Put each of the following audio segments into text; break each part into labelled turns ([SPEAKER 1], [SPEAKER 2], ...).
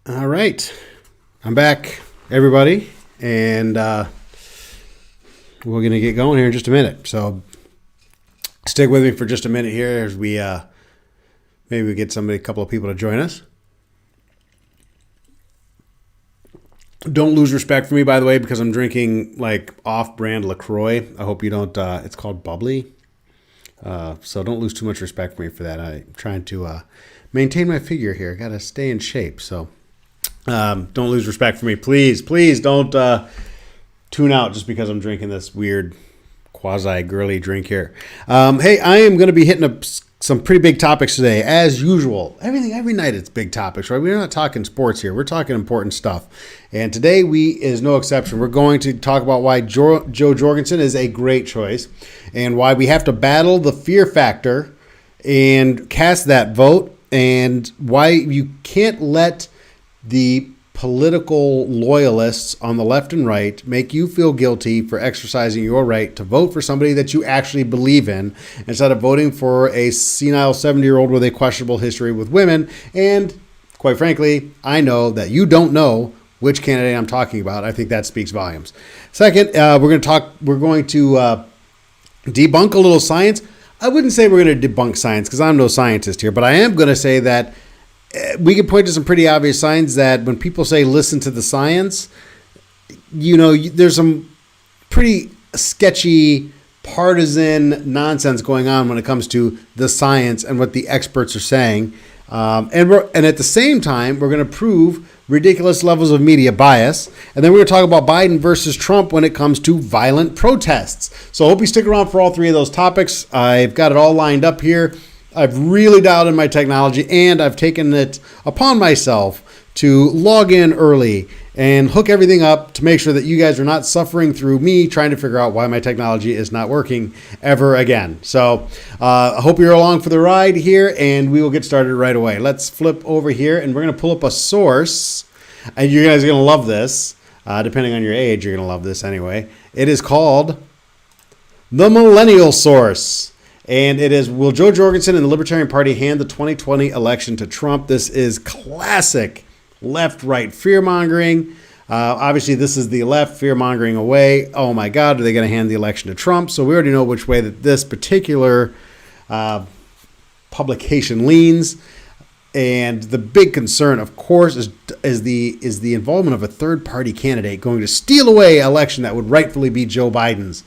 [SPEAKER 1] All right. I'm back, everybody, and we're going to get going here in just a minute. So stick with me for just a minute here as we maybe we get a couple of people to join us. Don't lose respect for me, by the way, because I'm drinking like off-brand LaCroix. I hope you don't. It's called Bubbly. So don't lose too much respect for me for that. I'm trying to maintain my figure here. Got to stay in shape. So don't lose respect for me. Please don't tune out just because I'm drinking this weird quasi-girly drink here. Hey, I am going to be hitting up some pretty big topics today, as usual. Every night it's big topics, right? We're not talking sports here. We're talking important stuff. And today is no exception. We're going to talk about why Joe Jorgensen is a great choice and why we have to battle the fear factor and cast that vote, and why you can't let the political loyalists on the left and right make you feel guilty for exercising your right to vote for somebody that you actually believe in, instead of voting for a senile 70-year-old with a questionable history with women. And quite frankly, I know that you don't know which candidate I'm talking about. I think that speaks volumes. Second, we're going to debunk a little science. I wouldn't say we're going to debunk science because I'm no scientist here, but I am going to say that we can point to some pretty obvious signs that when people say listen to the science, there's some pretty sketchy partisan nonsense going on when it comes to the science and what the experts are saying. And at the same time, we're going to prove ridiculous levels of media bias. And then we're going to talk about Biden versus Trump when it comes to violent protests. So I hope you stick around for all three of those topics. I've got it all lined up here. I've really dialed in my technology, and I've taken it upon myself to log in early and hook everything up to make sure that you guys are not suffering through me trying to figure out why my technology is not working ever again. So I hope you're along for the ride here, and we will get started right away. Let's flip over here, and we're going to pull up a source, and you guys are going to love this. Depending on your age, you're going to love this anyway. It is called The Millennial Source. And it is, will Joe Jorgensen and the Libertarian Party hand the 2020 election to Trump? This is classic left-right fear-mongering. Obviously, this is the left fear-mongering away. Oh, my God, are they going to hand the election to Trump? So we already know which way that this particular publication leans. And the big concern, of course, is the involvement of a third-party candidate going to steal away an election that would rightfully be Joe Biden's.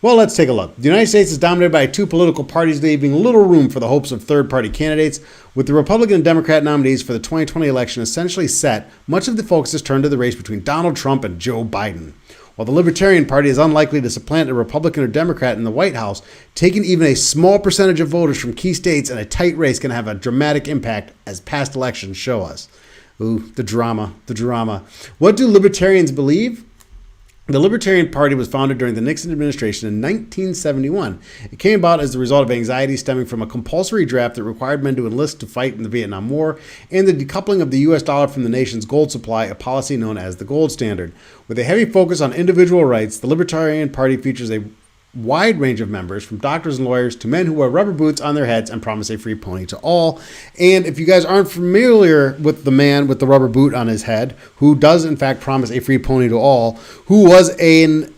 [SPEAKER 1] Well, let's take a look. The United States is dominated by two political parties, leaving little room for the hopes of third-party candidates. With the Republican and Democrat nominees for the 2020 election essentially set, much of the focus is turned to the race between Donald Trump and Joe Biden. While the Libertarian Party is unlikely to supplant a Republican or Democrat in the White House, taking even a small percentage of voters from key states in a tight race can have a dramatic impact, as past elections show us. Ooh, the drama. What do libertarians believe? The Libertarian Party was founded during the Nixon administration in 1971. It came about as the result of anxiety stemming from a compulsory draft that required men to enlist to fight in the Vietnam War and the decoupling of the U.S. dollar from the nation's gold supply, a policy known as the gold standard. With a heavy focus on individual rights, the Libertarian Party features a wide range of members, from doctors and lawyers to men who wear rubber boots on their heads and promise a free pony to all. And if you guys aren't familiar with the man with the rubber boot on his head, who does in fact promise a free pony to all, who was an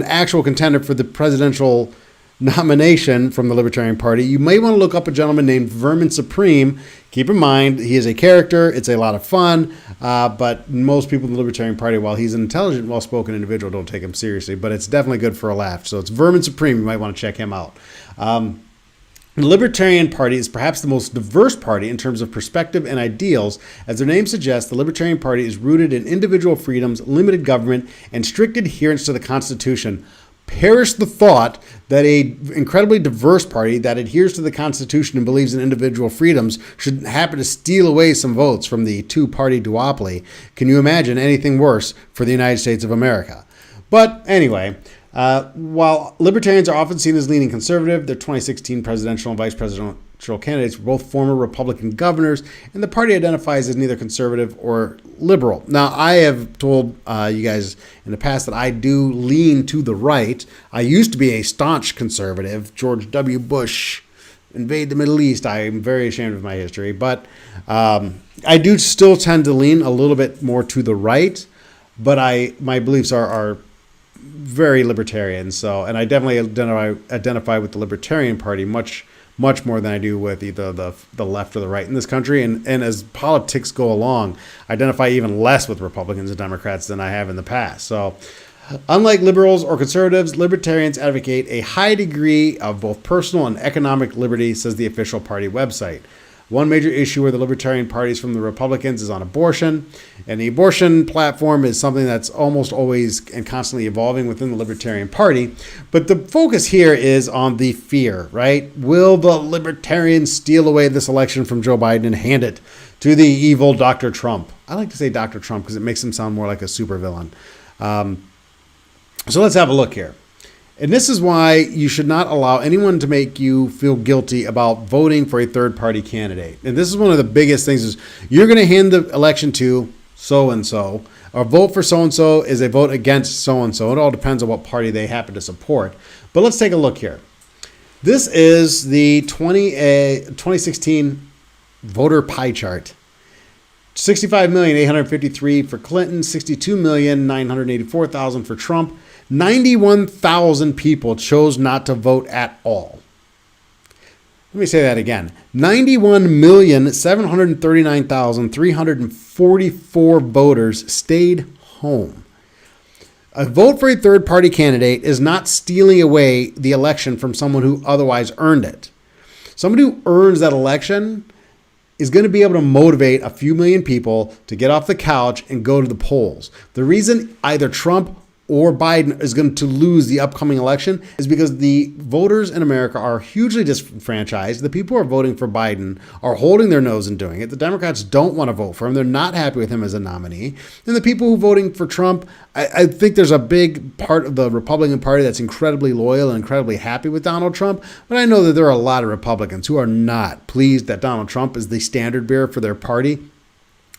[SPEAKER 1] actual contender for the presidential nomination from the Libertarian Party, you may want to look up a gentleman named Vermin Supreme. Keep in mind, he is a character. It's a lot of fun, but most people in the Libertarian Party, while he's an intelligent, well-spoken individual, don't take him seriously, but it's definitely good for a laugh. So it's Vermin Supreme. You might want to check him out. The Libertarian Party is perhaps the most diverse party in terms of perspective and ideals. As their name suggests, the Libertarian Party is rooted in individual freedoms, limited government, and strict adherence to the Constitution. Perish the thought that an incredibly diverse party that adheres to the Constitution and believes in individual freedoms should happen to steal away some votes from the two-party duopoly. Can you imagine anything worse for the United States of America? But anyway, while libertarians are often seen as leaning conservative, their 2016 presidential and vice presidential candidates were both former Republican governors, and the party identifies as neither conservative or liberal. Now, I have told you guys in the past that I do lean to the right. I used to be a staunch conservative. George W. Bush invade the Middle East. I am very ashamed of my history, but I do still tend to lean a little bit more to the right, but my beliefs are very libertarian. So, and I definitely identify with the Libertarian Party much more than I do with either the left or the right in this country. And as politics go along, I identify even less with Republicans and Democrats than I have in the past. So unlike liberals or conservatives, libertarians advocate a high degree of both personal and economic liberty, says the official party website. One major issue where the Libertarian parties from the Republicans is on abortion. And the abortion platform is something that's almost always and constantly evolving within the Libertarian Party. But the focus here is on the fear, right? Will the Libertarians steal away this election from Joe Biden and hand it to the evil Dr. Trump? I like to say Dr. Trump because it makes him sound more like a supervillain. So let's have a look here. And this is why you should not allow anyone to make you feel guilty about voting for a third-party candidate. And this is one of the biggest things is you're going to hand the election to so-and-so. Or vote for so-and-so is a vote against so-and-so. It all depends on what party they happen to support. But let's take a look here. This is the 2016 voter pie chart. 65,853,000 for Clinton, 62,984,000 for Trump. 91,000 people chose not to vote at all. Let me say that again. 91,739,344 voters stayed home. A vote for a third-party candidate is not stealing away the election from someone who otherwise earned it. Somebody who earns that election is going to be able to motivate a few million people to get off the couch and go to the polls. The reason either Trump or Biden is going to lose the upcoming election is because the voters in America are hugely disenfranchised. The people who are voting for Biden are holding their nose and doing it. The Democrats don't want to vote for him. They're not happy with him as a nominee. And the people who are voting for Trump, I think there's a big part of the Republican Party that's incredibly loyal and incredibly happy with Donald Trump. But I know that there are a lot of Republicans who are not pleased that Donald Trump is the standard bearer for their party.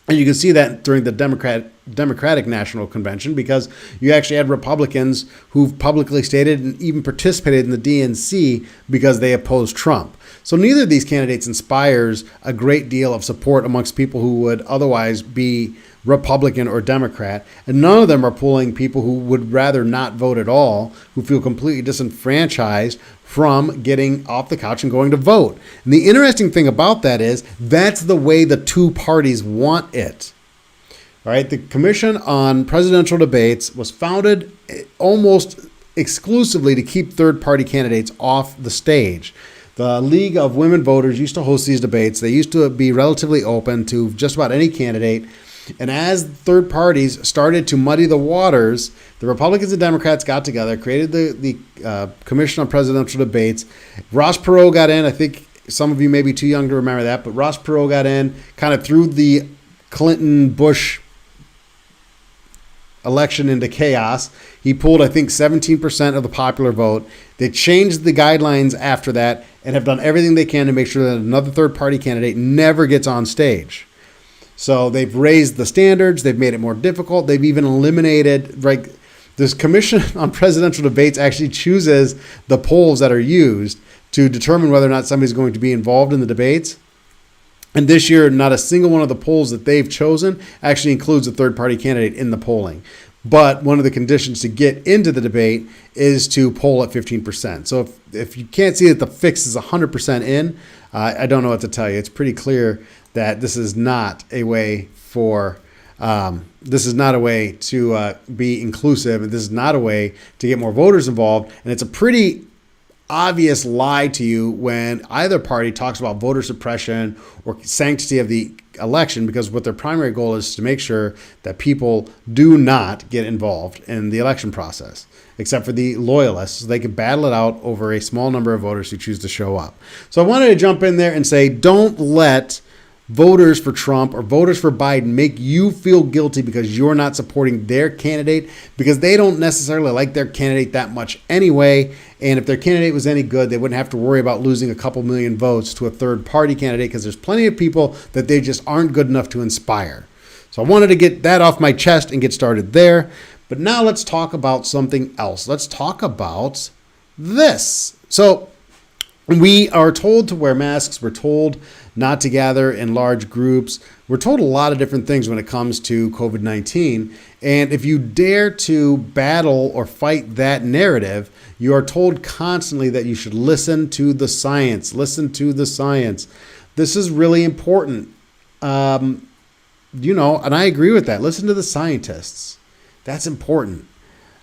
[SPEAKER 1] And you can see that during the Democratic National Convention because you actually had Republicans who've publicly stated and even participated in the DNC because they opposed Trump. So neither of these candidates inspires a great deal of support amongst people who would otherwise be Republican or Democrat. And none of them are pulling people who would rather not vote at all, who feel completely disenfranchised from getting off the couch and going to vote. And the interesting thing about that is that's the way the two parties want it. All right, the Commission on Presidential Debates was founded almost exclusively to keep third-party candidates off the stage. The League of Women Voters used to host these debates. They used to be relatively open to just about any candidate. And as third parties started to muddy the waters, the Republicans and Democrats got together, created the Commission on Presidential Debates. Ross Perot got in. I think some of you may be too young to remember that, but Ross Perot got in, kind of threw the Clinton-Bush election into chaos. He pulled, I think, 17% of the popular vote. They changed the guidelines after that and have done everything they can to make sure that another third-party candidate never gets on stage. So they've raised the standards. They've made it more difficult. They've even eliminated, like, this Commission on Presidential Debates actually chooses the polls that are used to determine whether or not somebody's going to be involved in the debates. And this year, not a single one of the polls that they've chosen actually includes a third-party candidate in the polling. But one of the conditions to get into the debate is to poll at 15%. So if you can't see that the fix is 100% in, I don't know what to tell you. It's pretty clear that this is not a way to be inclusive, and this is not a way to get more voters involved. And it's a pretty obvious lie to you when either party talks about voter suppression or sanctity of the election, because what their primary goal is to make sure that people do not get involved in the election process, except for the loyalists. So they can battle it out over a small number of voters who choose to show up. So I wanted to jump in there and say, don't let voters for Trump or voters for Biden make you feel guilty because you're not supporting their candidate, because they don't necessarily like their candidate that much anyway. And if their candidate was any good, they wouldn't have to worry about losing a couple million votes to a third party candidate, because there's plenty of people that they just aren't good enough to inspire. So I wanted to get that off my chest and get started there. But now let's talk about something else. Let's talk about this. So We are told to wear masks. We're told not to gather in large groups. We're told a lot of different things when it comes to COVID-19. And if you dare to battle or fight that narrative, you are told constantly that you should listen to the science. Listen to the science. This is really important. And I agree with that. Listen to the scientists. That's important.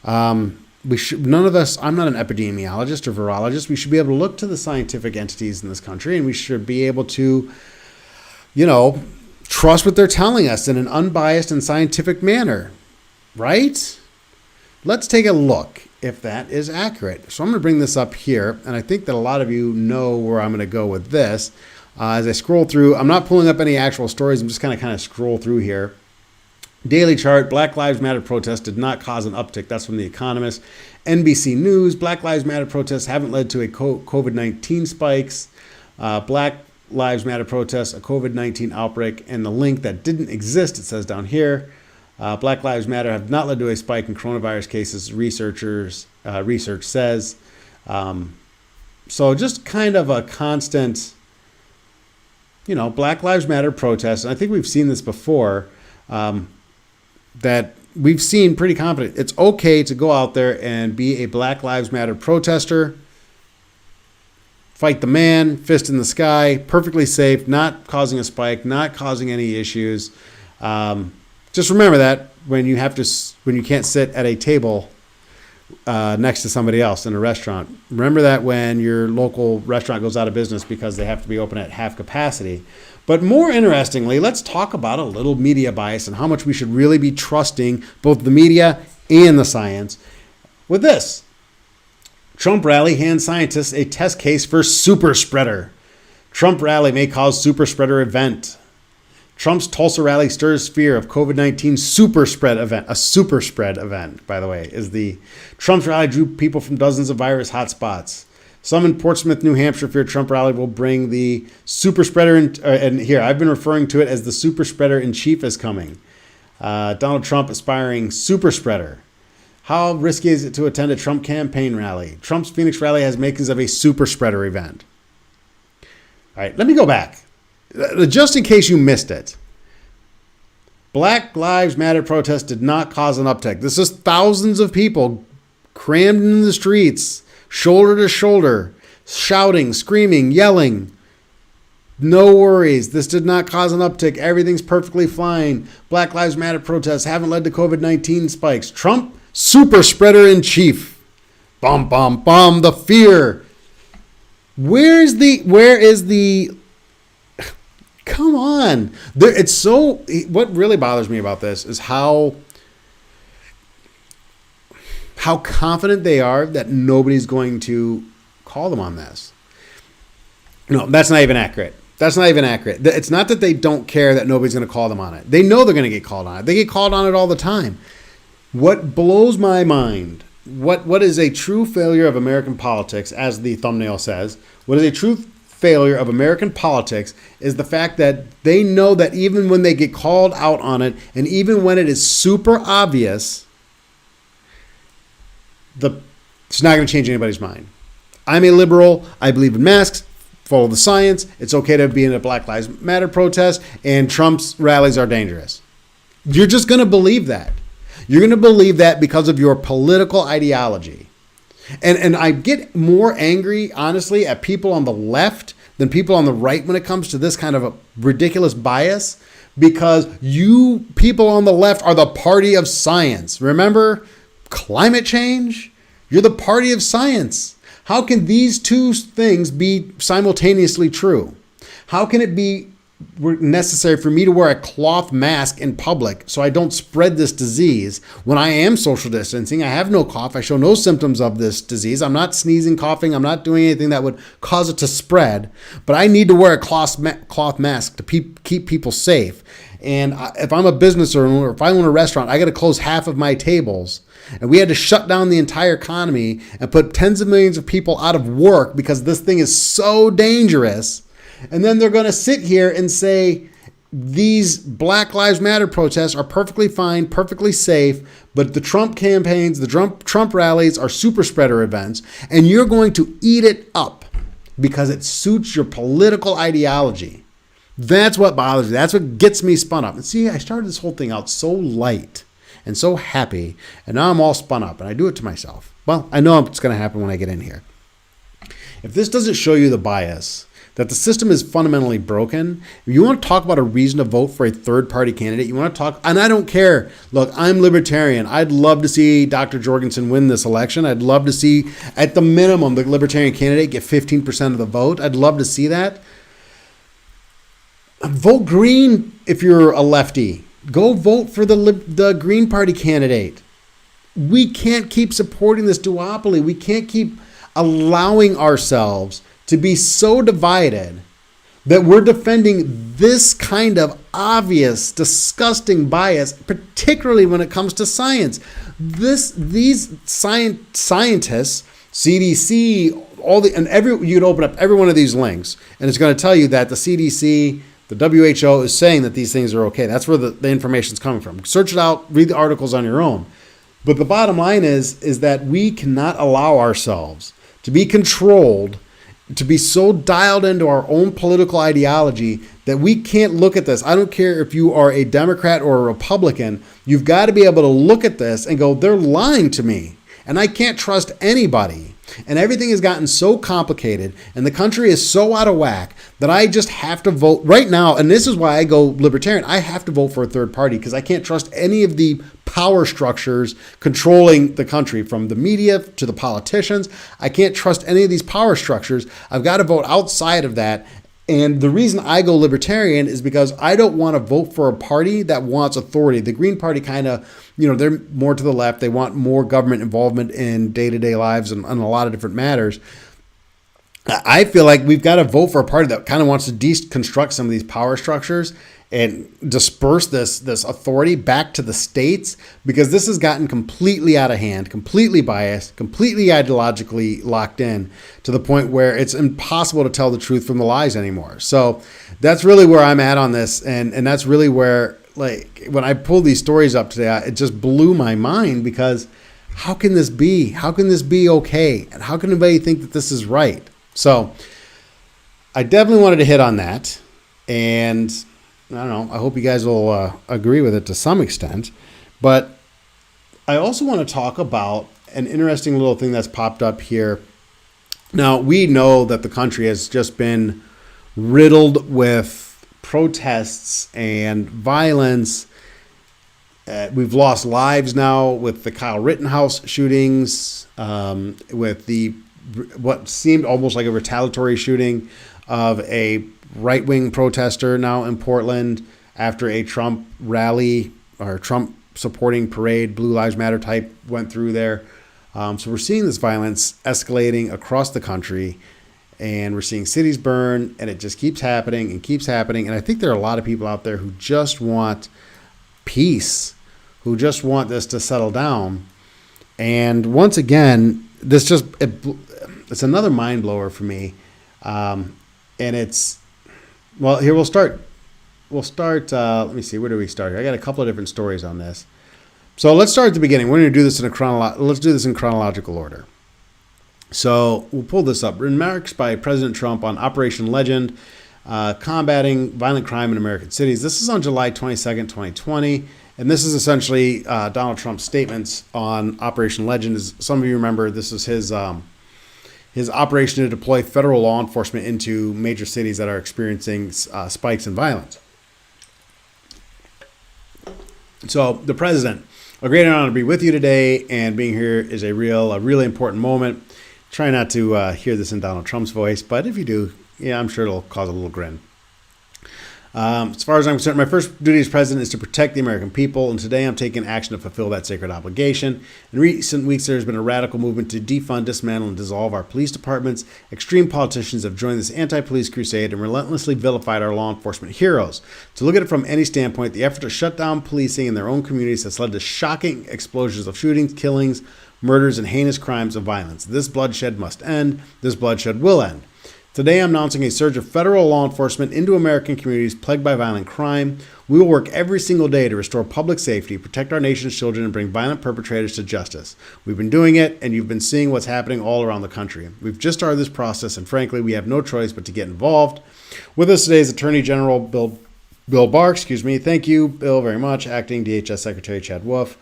[SPEAKER 1] None of us, I'm not an epidemiologist or virologist. We should be able to look to the scientific entities in this country, and we should be able to, trust what they're telling us in an unbiased and scientific manner, right? Let's take a look if that is accurate. So I'm going to bring this up here, and I think that a lot of you know where I'm going to go with this. As I scroll through, I'm not pulling up any actual stories. I'm just going to kind of scroll through here. Daily chart, Black Lives Matter protests did not cause an uptick. That's from The Economist. NBC News, Black Lives Matter protests haven't led to a COVID-19 spikes. Black Lives Matter protests, a COVID-19 outbreak, and the link that didn't exist, it says down here. Black Lives Matter have not led to a spike in coronavirus cases, research says. So just kind of a constant, Black Lives Matter protests. And I think we've seen this before. That we've seen pretty confident. It's okay to go out there and be a Black Lives Matter protester, fight the man, fist in the sky, perfectly safe, not causing a spike, not causing any issues. Just remember that when you can't sit at a table next to somebody else in a restaurant. Remember that when your local restaurant goes out of business because they have to be open at half capacity. But more interestingly, let's talk about a little media bias and how much we should really be trusting both the media and the science with this. Trump rally hands scientists a test case for super spreader. Trump rally may cause super spreader event. Trump's Tulsa rally stirs fear of COVID-19 super spread event. A super spread event, by the way, is the Trump's rally drew people from dozens of virus hotspots. Some in Portsmouth, New Hampshire fear Trump rally will bring the super spreader and here, I've been referring to it as the super spreader in chief is coming. Donald Trump aspiring super spreader. How risky is it to attend a Trump campaign rally? Trump's Phoenix rally has makings of a super spreader event. All right, let me go back. Just in case you missed it. Black Lives Matter protests did not cause an uptick. This is thousands of people crammed in the streets, shoulder to shoulder, shouting, screaming, yelling. No worries. This did not cause an uptick. Everything's perfectly fine. Black Lives Matter protests haven't led to COVID-19 spikes. Trump, super spreader in chief. Bum, bum, bum. The fear. Where is the, come on. What really bothers me about this is how confident they are that nobody's going to call them on this. No, that's not even accurate. It's not that they don't care that nobody's going to call them on it. They know they're going to get called on it. They get called on it all the time. What blows my mind, what is a true failure of American politics, as the thumbnail says, what is a true failure of American politics is the fact that they know that even when they get called out on it, and even when it is super obvious, it's not going to change anybody's mind. I'm a liberal. I believe in masks. Follow the science. It's okay to be in a Black Lives Matter protest, and Trump's rallies are dangerous. You're just going to believe that. You're going to believe that because of your political ideology. And I get more angry, honestly, at people on the left than people on the right when it comes to this kind of a ridiculous bias, because you people on the left are the party of science. Remember? Climate change, you're the party of science. How can these two things be simultaneously true? How can it be necessary for me to wear a cloth mask in public so I don't spread this disease when I am social distancing? I have no cough. I show no symptoms of this disease. I'm not sneezing, coughing. I'm not doing anything that would cause it to spread. But I need to wear a cloth mask to keep people safe. And if I'm a business owner, or if I own a restaurant, I got to close half of my tables. And we had to shut down the entire economy and put tens of millions of people out of work because this thing is so dangerous. And then they're going to sit here and say these Black Lives Matter protests are perfectly fine, perfectly safe, but the Trump campaigns, the Trump rallies are super spreader events, and you're going to eat it up. because it suits your political ideology. That's what bothers me. That's what gets me spun up. And see, I started this whole thing out so light and so happy, and now I'm all spun up, and I do it to myself. Well, I know it's going to happen when I get in here. If this doesn't show you the bias, that the system is fundamentally broken, if you want to talk about a reason to vote for a third-party candidate, you want to talk, and I don't care. Look, I'm libertarian. I'd love to see Dr. Jorgensen win this election. I'd love to see, at the minimum, the Libertarian candidate get 15% of the vote. I'd love to see that. Vote Green if you're a lefty. Go vote for the Green Party candidate. We can't keep supporting this duopoly. We can't keep allowing ourselves to be so divided that we're defending this kind of obvious, disgusting bias, particularly when it comes to science. These scientists, CDC, you'd open up every one of these links, and it's going to tell you that the CDC, the WHO is saying that these things are okay. That's where the information is coming from. Search it out, read the articles on your own. But the bottom line is that we cannot allow ourselves to be controlled, to be so dialed into our own political ideology that we can't look at this. I don't care if you are a Democrat or a Republican. You've got to be able to look at this and go, they're lying to me. And I can't trust anybody. And everything has gotten so complicated and the country is so out of whack that I just have to vote right now. And this is why I go libertarian. I have to vote for a third party because I can't trust any of the power structures controlling the country, from the media to the politicians. I can't trust any of these power structures. I've got to vote outside of that. And the reason I go libertarian is because I don't want to vote for a party that wants authority. The Green Party kind of, they're more to the left. They want more government involvement in day-to-day lives and on a lot of different matters. I feel like we've got to vote for a party that kind of wants to deconstruct some of these power structures and disperse this authority back to the states, because this has gotten completely out of hand, completely biased, completely ideologically locked in to the point where it's impossible to tell the truth from the lies anymore. So that's really where I'm at on this. And that's really where, like, when I pulled these stories up today, it just blew my mind, because how can this be? How can this be okay? And how can anybody think that this is right? So I definitely wanted to hit on that. And I don't know, I hope you guys will agree with it to some extent. But I also want to talk about an interesting little thing that's popped up here. Now, we know that the country has just been riddled with protests and violence. We've lost lives now with the Kyle Rittenhouse shootings, with what seemed almost like a retaliatory shooting of a right-wing protester now in Portland after a Trump rally or Trump supporting parade, Blue Lives Matter type went through there. So we're seeing this violence escalating across the country, and we're seeing cities burn, and it just keeps happening and keeps happening. And I think there are a lot of people out there who just want peace, who just want this to settle down. And once again, it's another mind blower for me. And it's, well, here we'll start. Let me see, where do we start here? I got a couple of different stories on this. So let's start at the beginning. We're going to do this let's do this in chronological order. So we'll pull this up. Remarks by President Trump on Operation Legend, combating violent crime in American cities. This is on July 22nd, 2020. And this is essentially Donald Trump's statements on Operation Legend. As some of you remember, this is his operation to deploy federal law enforcement into major cities that are experiencing spikes in violence. So the president, a great honor to be with you today, and being here is a really important moment. Try not to hear this in Donald Trump's voice, but if you do, yeah, I'm sure it'll cause a little grin. As far as I'm concerned, my first duty as president is to protect the American people, and today I'm taking action to fulfill that sacred obligation. In recent weeks, there has been a radical movement to defund, dismantle, and dissolve our police departments. Extreme politicians have joined this anti-police crusade and relentlessly vilified our law enforcement heroes. To look at it from any standpoint, the effort to shut down policing in their own communities has led to shocking explosions of shootings, killings, murders, and heinous crimes of violence. This bloodshed must end. This bloodshed will end. Today, I'm announcing a surge of federal law enforcement into American communities plagued by violent crime. We will work every single day to restore public safety, protect our nation's children, and bring violent perpetrators to justice. We've been doing it, and you've been seeing what's happening all around the country. We've just started this process, and frankly, we have no choice but to get involved. With us today is Attorney General Bill Barr. Thank you, Bill, very much. Acting DHS Secretary Chad Wolf.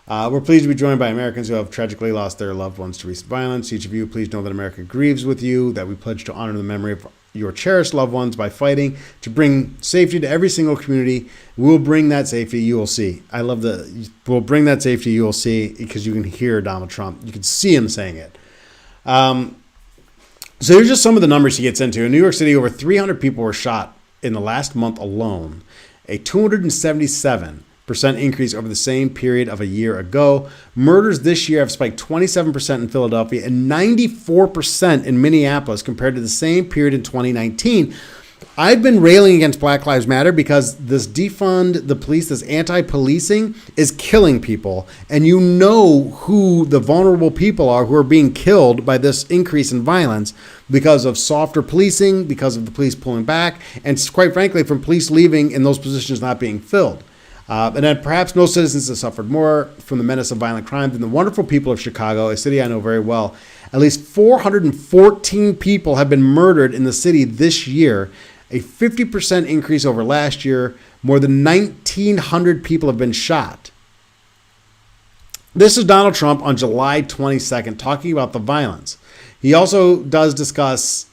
[SPEAKER 1] We're pleased to be joined by Americans who have tragically lost their loved ones to recent violence. Each of you, please know that America grieves with you, that we pledge to honor the memory of your cherished loved ones by fighting to bring safety to every single community. We'll bring that safety, you will see. We'll bring that safety, you will see, because you can hear Donald Trump. You can see him saying it. So here's just some of the numbers he gets into. In New York City, over 300 people were shot in the last month alone, a 277% increase over the same period of a year ago. Murders this year have spiked 27% in Philadelphia and 94% in Minneapolis compared to the same period in 2019. I've been railing against Black Lives Matter because this defund the police, this anti-policing is killing people. And you know who the vulnerable people are who are being killed by this increase in violence because of softer policing, because of the police pulling back, and quite frankly, from police leaving and those positions not being filled. And then perhaps no citizens have suffered more from the menace of violent crime than the wonderful people of Chicago, a city I know very well. At least 414 people have been murdered in the city this year, a 50% increase over last year. More than 1,900 people have been shot. This is Donald Trump on July 22nd talking about the violence. He also does discuss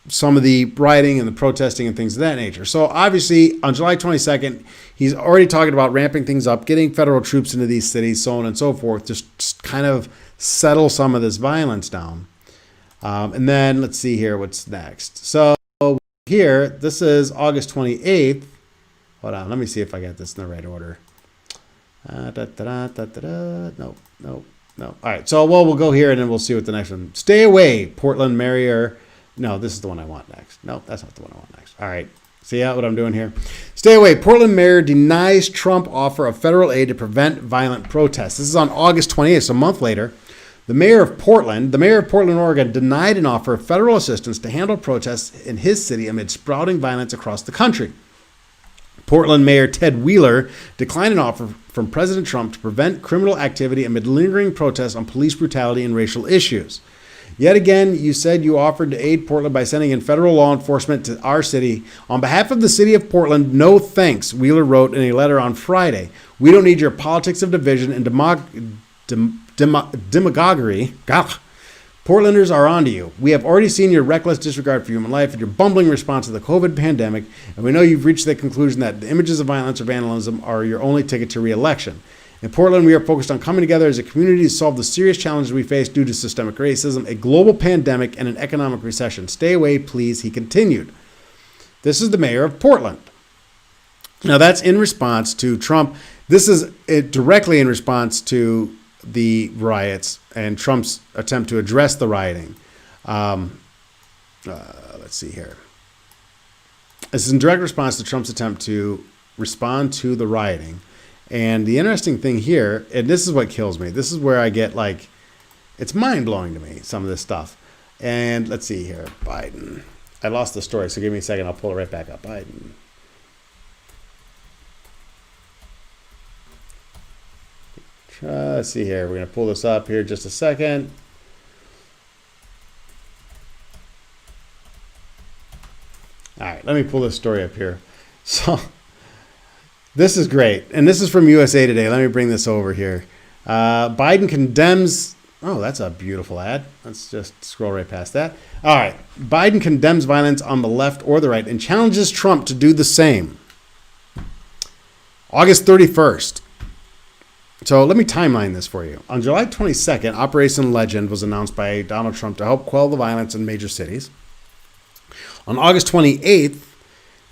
[SPEAKER 1] some of the rioting and the protesting and things of that nature. So obviously on July 22nd, he's already talking about ramping things up, getting federal troops into these cities, so on and so forth, just kind of settle some of this violence down. And then let's see here, what's next. So here, this is August 28th. Hold on, let me see if I got this in the right order. No. All right, so we'll go here and then we'll see what the next one. Stay away, Portland Mayor. No, this is the one I want next. No, that's not the one I want next. All right. See what I'm doing here? Stay away. Portland mayor denies Trump offer of federal aid to prevent violent protests. This is on August 28th, so a month later. The mayor of Portland, Oregon, denied an offer of federal assistance to handle protests in his city amid sprouting violence across the country. Portland Mayor Ted Wheeler declined an offer from President Trump to prevent criminal activity amid lingering protests on police brutality and racial issues. Yet again, you said you offered to aid Portland by sending in federal law enforcement to our city. On behalf of the city of Portland, no thanks, Wheeler wrote in a letter on Friday. We don't need your politics of division and demagoguery. Portlanders are onto you. We have already seen your reckless disregard for human life and your bumbling response to the COVID pandemic, and we know you've reached the conclusion that the images of violence or vandalism are your only ticket to re-election. In Portland, we are focused on coming together as a community to solve the serious challenges we face due to systemic racism, a global pandemic, and an economic recession. Stay away, please, he continued. This is the mayor of Portland. Now, that's in response to Trump. This is directly in response to the riots and Trump's attempt to address the rioting. Let's see here. This is in direct response to Trump's attempt to respond to the rioting. And the interesting thing here, and this is what kills me, this is where I get like, it's mind-blowing to me, some of this stuff. And let's see here, Biden. I lost the story, so give me a second, I'll pull it right back up. Biden. Let's see here, we're going to pull this up here just a second. All right, let me pull this story up here. So this is great. And this is from USA Today. Let me bring this over here. Biden condemns. Oh, that's a beautiful ad. Let's just scroll right past that. All right. Biden condemns violence on the left or the right and challenges Trump to do the same. August 31st. So let me timeline this for you. On July 22nd, Operation Legend was announced by Donald Trump to help quell the violence in major cities. On August 28th,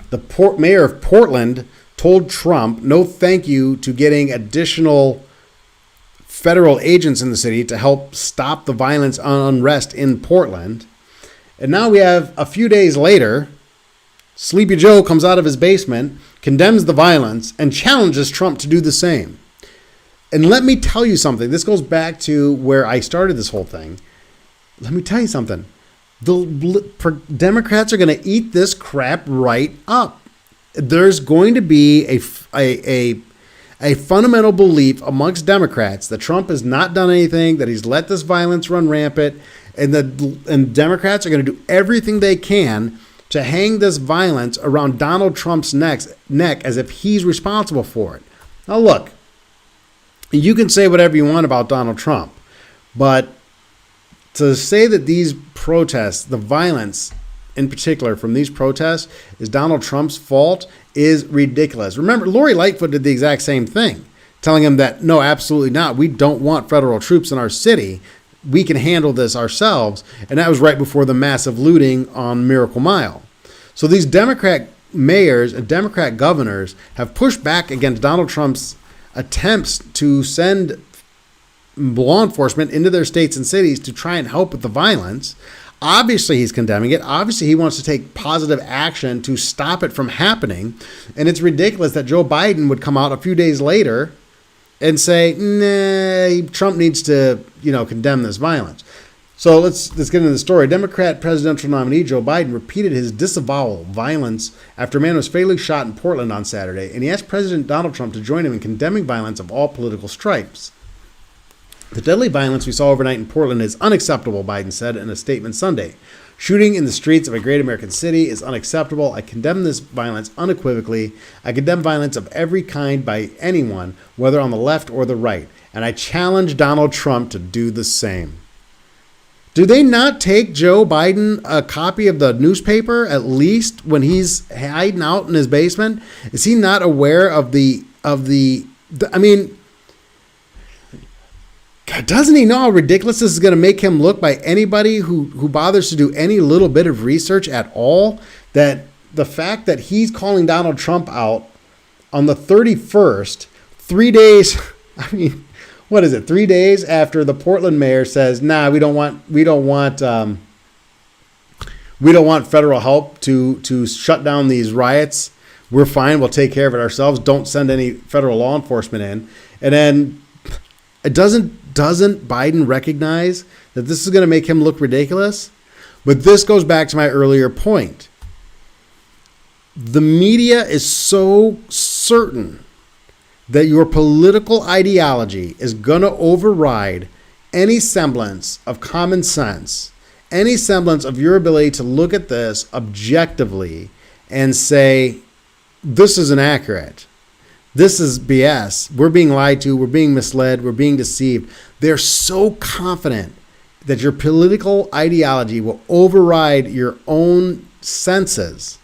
[SPEAKER 1] the mayor of Portland told Trump no thank you to getting additional federal agents in the city to help stop the violence and unrest in Portland. And now we have a few days later, Sleepy Joe comes out of his basement, condemns the violence, and challenges Trump to do the same. And let me tell you something. This goes back to where I started this whole thing. Let me tell you something. Democrats are going to eat this crap right up. There's going to be a fundamental belief amongst Democrats that Trump has not done anything, that he's let this violence run rampant, and Democrats are going to do everything they can to hang this violence around Donald Trump's neck as if he's responsible for it. Now, look, you can say whatever you want about Donald Trump, but to say that these protests, the violence in particular from these protests, is Donald Trump's fault is ridiculous. Remember, Lori Lightfoot did the exact same thing, telling him that, no, absolutely not. We don't want federal troops in our city. We can handle this ourselves. And that was right before the massive looting on Miracle Mile. So these Democrat mayors and Democrat governors have pushed back against Donald Trump's attempts to send law enforcement into their states and cities to try and help with the violence. Obviously, he's condemning it. Obviously, he wants to take positive action to stop it from happening. And it's ridiculous that Joe Biden would come out a few days later and say, nah, Trump needs to, condemn this violence. So let's get into the story. Democrat presidential nominee Joe Biden repeated his disavowal of violence after a man was fatally shot in Portland on Saturday, and he asked President Donald Trump to join him in condemning violence of all political stripes. The deadly violence we saw overnight in Portland is unacceptable, Biden said in a statement Sunday. Shooting in the streets of a great American city is unacceptable. I condemn this violence unequivocally. I condemn violence of every kind by anyone, whether on the left or the right. And I challenge Donald Trump to do the same. Do they not take Joe Biden a copy of the newspaper, at least when he's hiding out in his basement? Is he not aware of the God, doesn't he know how ridiculous this is going to make him look by anybody who bothers to do any little bit of research at all? That the fact that he's calling Donald Trump out on the 31st, 3 days, what is it? 3 days after the Portland mayor says, nah, we don't want federal help to shut down these riots. We're fine. We'll take care of it ourselves. Don't send any federal law enforcement in. And then doesn't Biden recognize that this is going to make him look ridiculous? But this goes back to my earlier point. The media is so certain that your political ideology is going to override any semblance of common sense, any semblance of your ability to look at this objectively and say, this is inaccurate. This is BS. We're being lied to. We're being misled. We're being deceived. They're so confident that your political ideology will override your own senses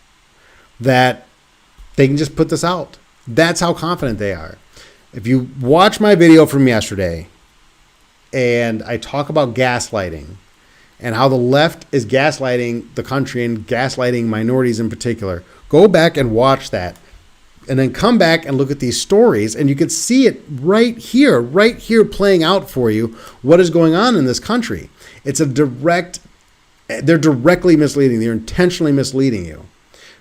[SPEAKER 1] that they can just put this out. That's how confident they are. If you watch my video from yesterday and I talk about gaslighting and how the left is gaslighting the country and gaslighting minorities in particular, go back and watch that. And then come back and look at these stories, and you can see it right here playing out for you what is going on in this country. They're directly misleading. They're intentionally misleading you.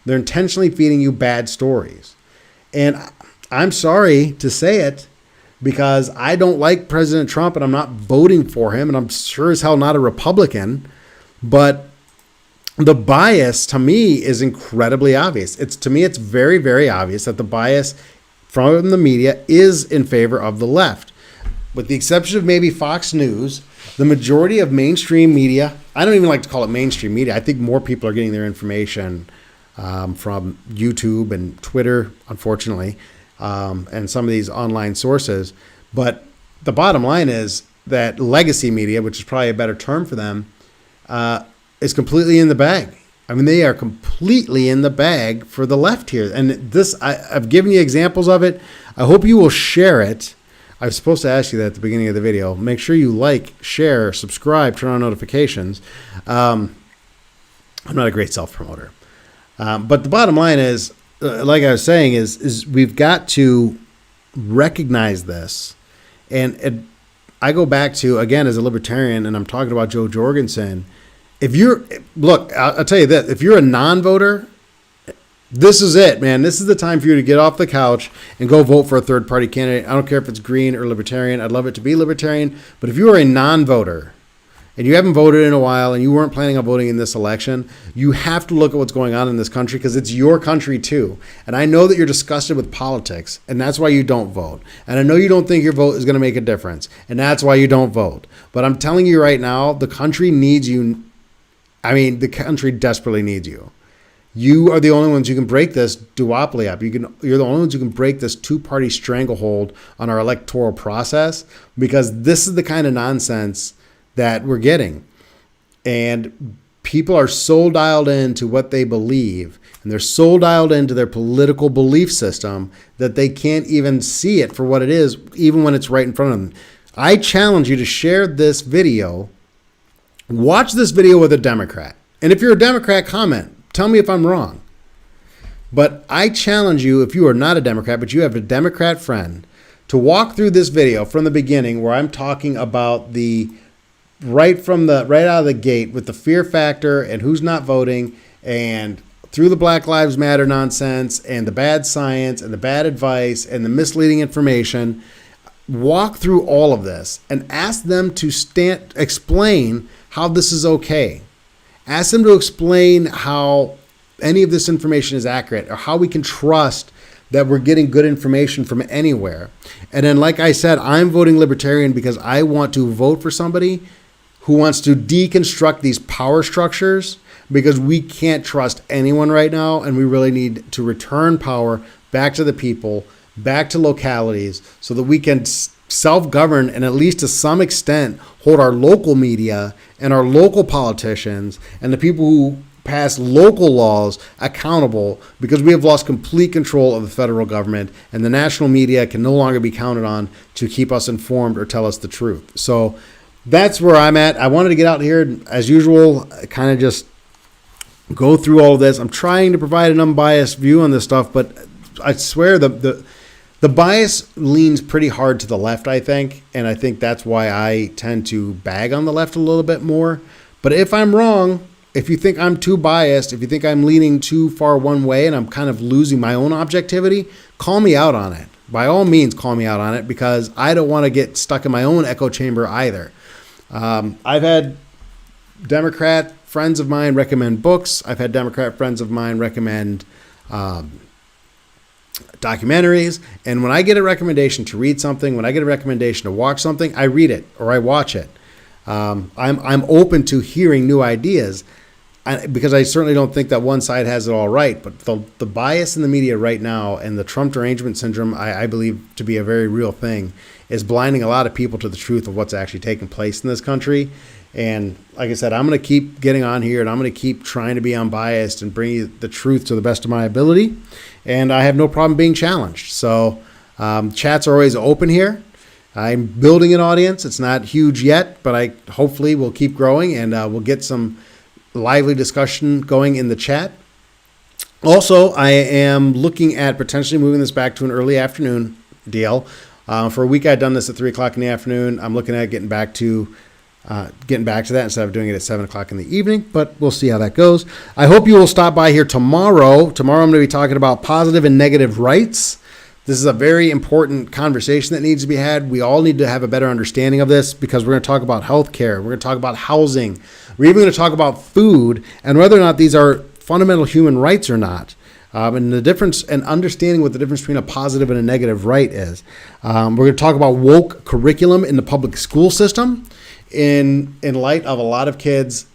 [SPEAKER 1] They're intentionally feeding you bad stories. And I'm sorry to say it because I don't like President Trump and I'm not voting for him, and I'm sure as hell not a Republican, but the bias to me is incredibly obvious. To me, it's very, very obvious that the bias from the media is in favor of the left. With the exception of maybe Fox News, the majority of mainstream media, I don't even like to call it mainstream media. I think more people are getting their information from YouTube and Twitter, unfortunately, and some of these online sources. But the bottom line is that legacy media, which is probably a better term for them, is completely in the bag. I mean, they are completely in the bag for the left here. And this, I've given you examples of it. I hope you will share it. I was supposed to ask you that at the beginning of the video. Make sure you like, share, subscribe, turn on notifications. I'm not a great self-promoter. But the bottom line is, like I was saying, is we've got to recognize this. And I go back to, again, as a libertarian, and I'm talking about Joe Jorgensen. I'll tell you this, if you're a non-voter, this is it, man. This is the time for you to get off the couch and go vote for a third-party candidate. I don't care if it's green or libertarian. I'd love it to be libertarian. But if you are a non-voter and you haven't voted in a while and you weren't planning on voting in this election, you have to look at what's going on in this country because it's your country too. And I know that you're disgusted with politics, and that's why you don't vote. And I know you don't think your vote is going to make a difference, and that's why you don't vote. But I'm telling you right now, the country needs you. I mean, the country desperately needs you. You are the only ones who can break this duopoly up. You're the only ones who can break this two-party stranglehold on our electoral process, because this is the kind of nonsense that we're getting. And people are so dialed into what they believe, and they're so dialed into their political belief system that they can't even see it for what it is, even when it's right in front of them. I challenge you to share this video. Watch this video with a Democrat. And if you're a Democrat, comment. Tell me if I'm wrong. But I challenge you, if you are not a Democrat, but you have a Democrat friend, to walk through this video from the beginning where I'm talking about right out of the gate with the fear factor and who's not voting, and through the Black Lives Matter nonsense and the bad science and the bad advice and the misleading information. Walk through all of this and ask them to explain how this is okay. Ask them to explain how any of this information is accurate, or how we can trust that we're getting good information from anywhere. And then, like I said, I'm voting Libertarian because I want to vote for somebody who wants to deconstruct these power structures, because we can't trust anyone right now, and we really need to return power back to the people, back to localities, so that we can self-govern and, at least to some extent, hold our local media and our local politicians and the people who pass local laws accountable, because we have lost complete control of the federal government, and the national media can no longer be counted on to keep us informed or tell us the truth. So that's where I'm at. I wanted to get out here, as usual, kind of just go through all of this. I'm trying to provide an unbiased view on this stuff, but I swear the bias leans pretty hard to the left, I think, and I think that's why I tend to bag on the left a little bit more. But if I'm wrong, if you think I'm too biased, if you think I'm leaning too far one way and I'm kind of losing my own objectivity, call me out on it. By all means, call me out on it, because I don't want to get stuck in my own echo chamber either. I've had Democrat friends of mine recommend books. I've had Democrat friends of mine recommend documentaries. And when I get a recommendation to read something, when I get a recommendation to watch something, I read it or I watch it. I'm open to hearing new ideas, because I certainly don't think that one side has it all right. But the bias in the media right now, and the Trump derangement syndrome, I believe to be a very real thing, is blinding a lot of people to the truth of what's actually taking place in this country. And like I said, I'm going to keep getting on here, and I'm going to keep trying to be unbiased and bring you the truth to the best of my ability. And I have no problem being challenged. So chats are always open here. I'm building an audience. It's not huge yet, but I hopefully will keep growing, and we'll get some lively discussion going in the chat. Also, I am looking at potentially moving this back to an early afternoon deal. For a week, I'd done this at 3 o'clock in the afternoon. I'm looking at getting back to that instead of doing it at 7 o'clock in the evening, but we'll see how that goes. I hope you will stop by here tomorrow. Tomorrow, I'm going to be talking about positive and negative rights. This is a very important conversation that needs to be had. We all need to have a better understanding of this, because we're going to talk about healthcare. We're going to talk about housing. We're even going to talk about food and whether or not these are fundamental human rights or not. And the difference, and understanding what the difference between a positive and a negative right is. We're going to talk about woke curriculum in the public school system, in light of a lot of kids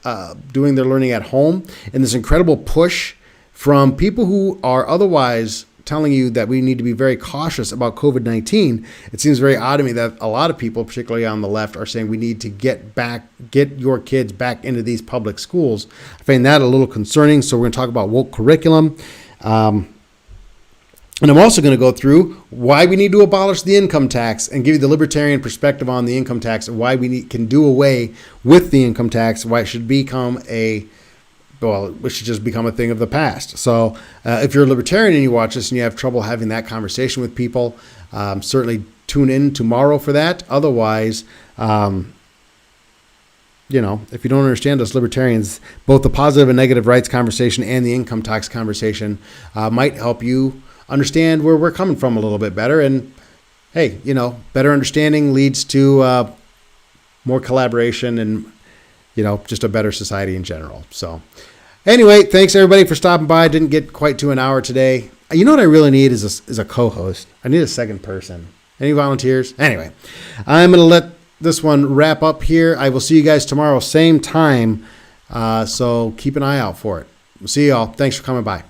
[SPEAKER 1] doing their learning at home, and this incredible push from people who are otherwise telling you that we need to be very cautious about COVID-19. It seems very odd to me that a lot of people, particularly on the left, are saying we need to get your kids back into these public schools. I find that a little concerning. So we're going to talk about woke curriculum. And I'm also going to go through why we need to abolish the income tax and give you the libertarian perspective on the income tax, and why we can do away with the income tax, why it should it should just become a thing of the past. So if you're a libertarian and you watch this and you have trouble having that conversation with people, certainly tune in tomorrow for that. Otherwise, if you don't understand us libertarians, both the positive and negative rights conversation and the income tax conversation might help you understand where we're coming from a little bit better. And hey, better understanding leads to more collaboration, and just a better society in general. So anyway, thanks everybody for stopping by. Didn't get quite to an hour today. You know what I really need is a co-host. I need a second person. Any volunteers? Anyway, I'm going to let this one wrap up here. I will see you guys tomorrow, same time. So keep an eye out for it. We'll see you all. Thanks for coming by.